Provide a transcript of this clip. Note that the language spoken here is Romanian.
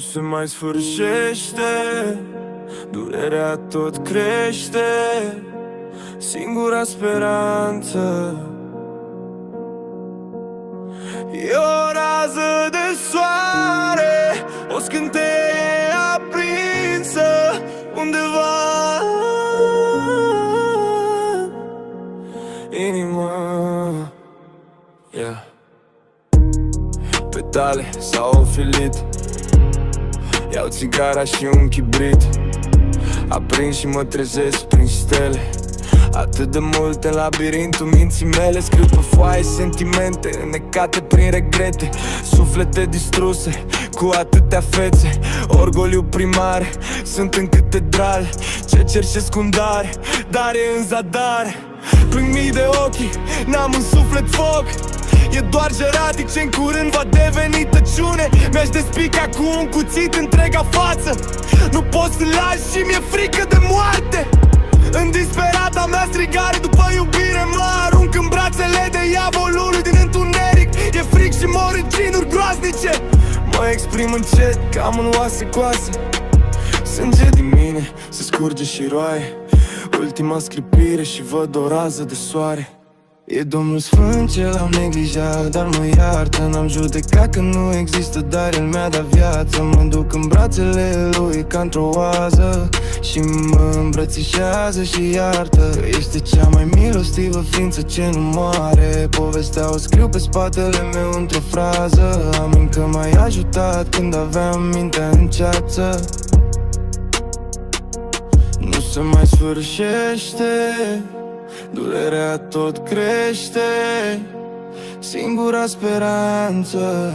se mai sfârșește, durerea tot crește, singura speranță e o rază de soare, o scânteie aprinsă undeva. Inima, yeah. Petale s-au ofilit, iau țigara și un chibrit, aprind și mă trezesc prin stele. Atât de multe în labirintul minții mele, scriu pe foaie sentimente înnecate prin regrete, suflete distruse cu atâtea fețe. Orgoliu primar, sunt în catedrale, ce cer și scundare, dar e în zadare. Plâng mii de ochi, n-am în suflet foc, e doar geratic ce-n curând va deveni tăciune. Mi-aș despica cu un cuțit întreaga față, nu pot să lași și mi-e frică de moarte. În disperata mea strigare după iubire mă arunc în brațele de diavolului din întuneric. E fric și mor în cinuri groaznice, mă exprim încet, cam în oase coase. Sânge din mine se scurge și roaie, ultima scripire și văd o rază de soare. E Domnul Sfânt ce l-am neglijat, dar mă iartă. N-am judecat că nu există, dar El mi-a dat viață. Mă duc în brațele Lui ca într-o oază și mă îmbrățișează și iartă că este cea mai milostivă ființă ce nu moare. Povestea o scriu pe spatele meu într-o frază, am încă m-ai ajutat când aveam mintea în ceață. Nu se mai sfârșește, durerea tot crește, singura speranță